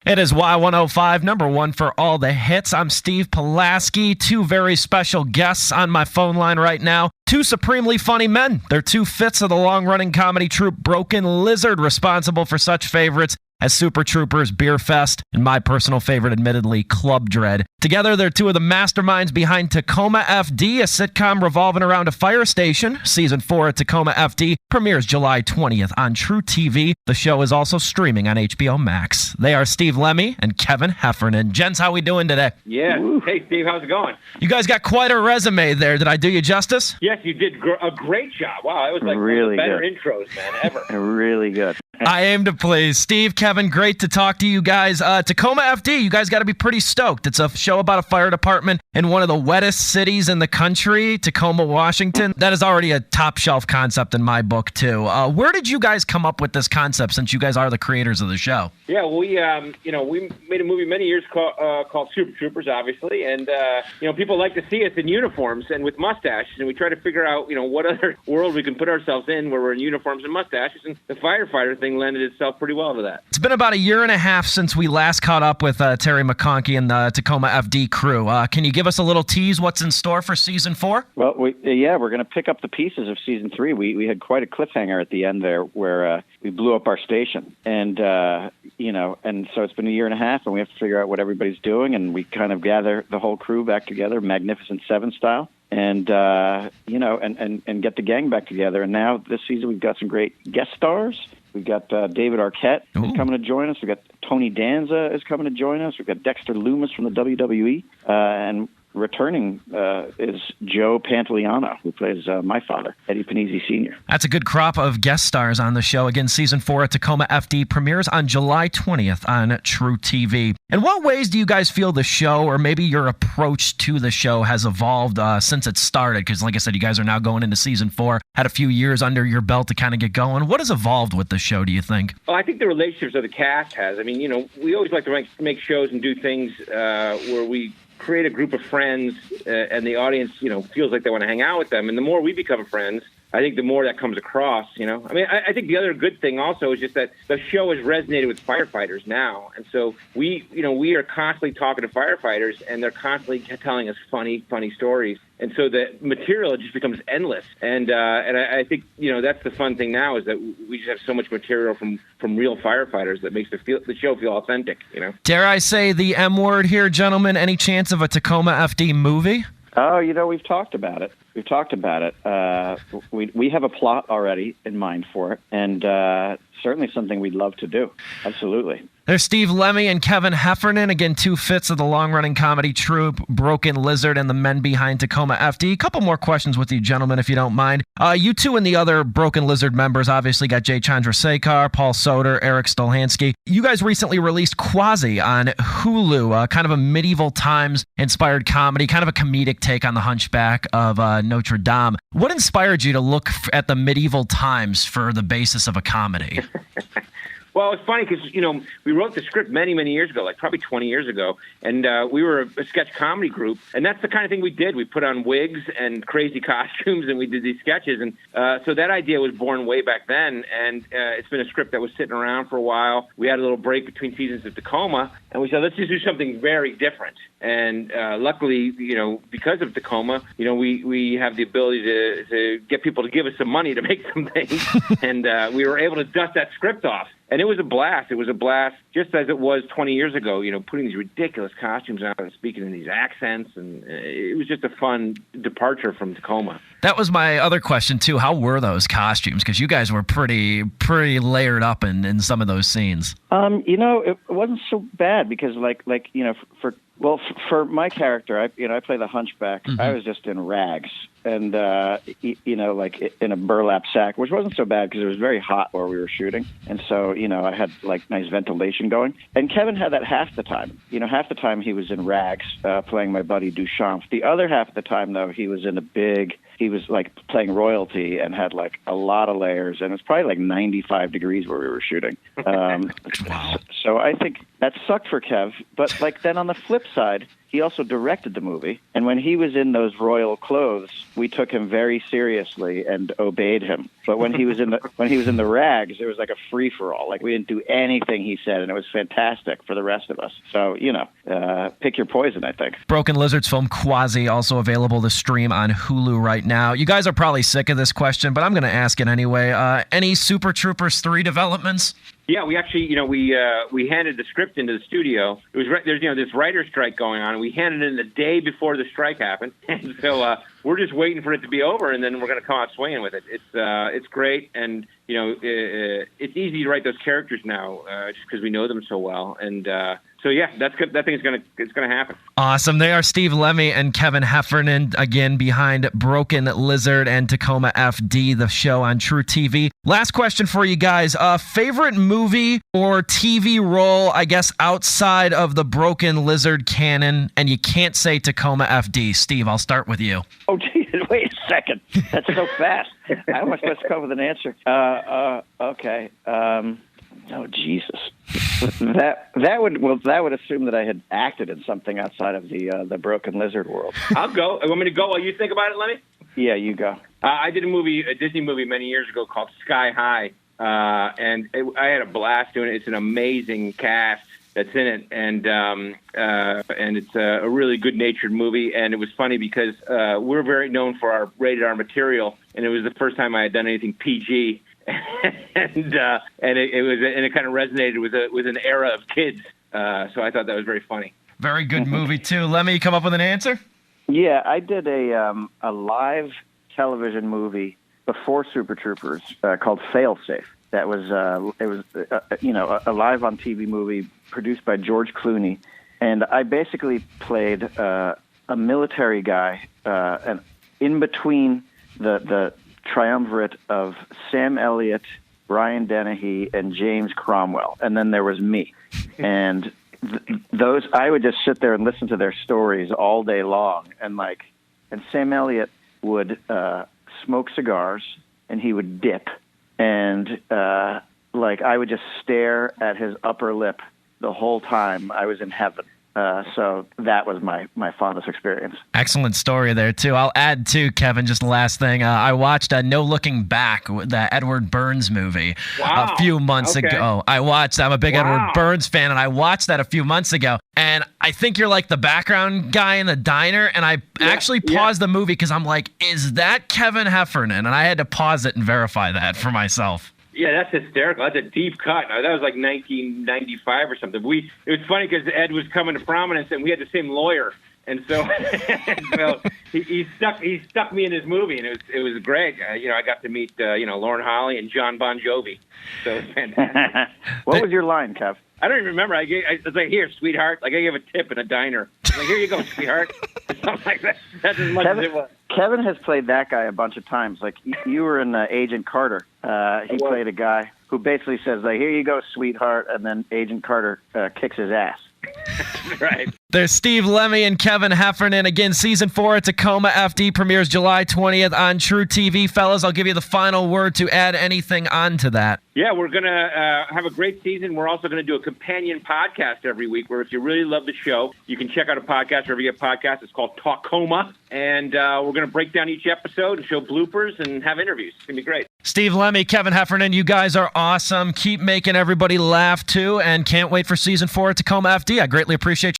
It is Y105, number one for all the hits. I'm Steve Pulaski. Two very special guests on my phone line right now. Two supremely funny men. They're two fits of the long-running comedy troupe Broken Lizard, responsible for such favorites as Super Troopers, Beer Fest, and my personal favorite, admittedly, Club Dread. Together, they're two of the masterminds behind Tacoma FD, a sitcom revolving around a fire station. Season 4 of Tacoma FD premieres July 20th on True TV. The show is also streaming on HBO Max. They are Steve Lemme and Kevin Heffernan. Gents, how we doing today? Yeah. Hey, Steve, how's it going? You guys got quite a resume there. Did I do you justice? Yes, you did a great job. Wow, it was like really one of the better good intros, man, ever. Really good. I aim to please. Steve, Kevin, great to talk to you guys. Tacoma FD, you guys got to be pretty stoked. It's a show about a fire department in one of the wettest cities in the country, Tacoma, Washington. That is already a top shelf concept in my book, too. Where did you guys come up with this concept, since you guys are the creators of the show? Yeah, we made a movie many years called Super Troopers, obviously, and people like to see us in uniforms and with mustaches, and we try to figure out what other world we can put ourselves in where we're in uniforms and mustaches, and the firefighter thing lended itself pretty well to that. It's been about a year and a half since we last caught up with Terry McConkey and the Tacoma FD crew. Can you give us a little tease what's in store for Season 4? Well, we're going to pick up the pieces of Season 3. We had quite a cliffhanger at the end there where we blew up our station. And, and so it's been a year and a half, and we have to figure out what everybody's doing, and we kind of gather the whole crew back together, Magnificent Seven style. And get the gang back together. And now this season we've got some great guest stars. We've got David Arquette is coming to join us. We've got Tony Danza is coming to join us. We've got Dexter Loomis from the WWE. And returning is Joe Pantoliano, who plays my father, Eddie Panizzi Sr. That's a good crop of guest stars on the show. Again, Season 4 at Tacoma FD premieres on July 20th on True TV. In what ways do you guys feel the show, or maybe your approach to the show, has evolved since it started? Because like I said, you guys are now going into Season 4, had a few years under your belt to kind of get going. What has evolved with the show, do you think? Well, I think the relationships of the cast has. I mean, we always like to make shows and do things where we create a group of friends and the audience, feels like they want to hang out with them. And the more we become friends, I think the more that comes across, I mean, I think the other good thing also is just that the show has resonated with firefighters now. And so we are constantly talking to firefighters, and they're constantly telling us funny stories. And so the material just becomes endless. And I think, that's the fun thing now, is that we just have so much material from real firefighters that makes the show feel authentic, Dare I say the M word here, gentlemen? Any chance of a Tacoma FD movie? Oh, we've talked about it. We have a plot already in mind for it, and certainly something we'd love to do. Absolutely. There's Steve Lemme and Kevin Heffernan, again, two fits of the long-running comedy troupe Broken Lizard and the men behind Tacoma FD. A couple more questions with you, gentlemen, if you don't mind. You two and the other Broken Lizard members obviously got Jay Chandrasekhar, Paul Soder, Eric Stolhansky. You guys recently released Quasi on Hulu, kind of a medieval times-inspired comedy, kind of a comedic take on the Hunchback of Notre Dame. What inspired you to look at the medieval times for the basis of a comedy? Well, it's funny because, we wrote the script many, many years ago, like probably 20 years ago, and we were a sketch comedy group, and that's the kind of thing we did. We put on wigs and crazy costumes, and we did these sketches, and so that idea was born way back then, and it's been a script that was sitting around for a while. We had a little break between seasons of Tacoma, and we said, let's just do something very different. And luckily, because of Tacoma, we have the ability to get people to give us some money to make some things, and we were able to dust that script off. And it was a blast. It was a blast, just as it was 20 years ago, putting these ridiculous costumes on and speaking in these accents. And it was just a fun departure from Tacoma. That was my other question, too. How were those costumes? Because you guys were pretty layered up in some of those scenes. It wasn't so bad because, for my character, I play the Hunchback. Mm-hmm. I was just in rags and, like in a burlap sack, which wasn't so bad because it was very hot where we were shooting. And so, I had nice ventilation going. And Kevin had that half the time. Half the time he was in rags playing my buddy Duchamp. The other half of the time, though, he was playing royalty and had a lot of layers. And it was probably 95 degrees where we were shooting. Wow. So I think that sucked for Kev. But then on the flip side, he also directed the movie. And when he was in those royal clothes, we took him very seriously and obeyed him. But when he was in the rags, it was like a free for all. Like we didn't do anything he said, and it was fantastic for the rest of us. So pick your poison, I think. Broken Lizard's film Quasi, also available to stream on Hulu right now. You guys are probably sick of this question, but I'm going to ask it anyway. Any Super Troopers 3 developments? Yeah, we actually, we handed the script into the studio. It was there's this writer's strike going on, and we handed it in the day before the strike happened, and so we're just waiting for it to be over, and then we're going to come out swinging with it. It's great, and it's easy to write those characters now just because we know them so well, and so yeah, that's good. That thing it's gonna happen. Awesome. They are Steve Lemme and Kevin Heffernan, again behind Broken Lizard and Tacoma FD, the show on True TV. Last question for you guys: favorite movie or TV role, I guess, outside of the Broken Lizard canon, and you can't say Tacoma FD. Steve, I'll start with you. Oh, geez, wait a second. That's so fast. How am I supposed to come up with an answer? Okay. Oh, Jesus. That would assume that I had acted in something outside of the Broken Lizard world. I'll go. Want me to go while you think about it, Lemmy? Yeah, you go. I did a Disney movie many years ago called Sky High, and I had a blast doing it. It's an amazing cast that's in it, and it's a really good-natured movie. And it was funny because we're very known for our rated R material, and it was the first time I had done anything PG. and it kind of resonated with an era of kids. So I thought that was very funny. Very good movie too. Let me come up with an answer. Yeah, I did a live television movie before Super Troopers called Failsafe. That was a live on TV movie produced by George Clooney, and I basically played a military guy, and in between the triumvirate of Sam Elliott, Brian Dennehy, and James Cromwell, and then there was me. And those, I would just sit there and listen to their stories all day long, and Sam Elliott would smoke cigars, and he would dip, and I would just stare at his upper lip the whole time I was in heaven. So that was my fondest experience. Excellent story there, too. I'll add, too, Kevin, just the last thing. I watched No Looking Back, the Edward Burns movie, a few months ago. I'm a big Edward Burns fan, and I watched that a few months ago. And I think you're like the background guy in the diner, and I actually paused the movie because I'm like, is that Kevin Heffernan? And I had to pause it and verify that for myself. Yeah, that's hysterical. That's a deep cut. That was like 1995 or something. It was funny because Ed was coming to prominence, and we had the same lawyer, and so he stuck me in his movie, and it was great. I got to meet Lauren Holly and John Bon Jovi, so it was fantastic. What was your line, Kev? I don't even remember. I was like, "Here, sweetheart." Like I gave a tip in a diner. I was like, "Here you go, sweetheart." Something like that. That's as much as it was. Kevin has played that guy a bunch of times. Like you were in Agent Carter. He played a guy who basically says, "Here you go, sweetheart," and then Agent Carter kicks his ass. Right. There's Steve Lemme and Kevin Heffernan. Again, Season 4 at Tacoma FD premieres July 20th on True TV. Fellas, I'll give you the final word to add anything on to that. Yeah, we're going to have a great season. We're also going to do a companion podcast every week where if you really love the show, you can check out a podcast wherever you get podcasts. It's called Tacoma. And we're going to break down each episode and show bloopers and have interviews. It's going to be great. Steve Lemme, Kevin Heffernan, you guys are awesome. Keep making everybody laugh, too, and can't wait for Season 4 at Tacoma FD. I greatly appreciate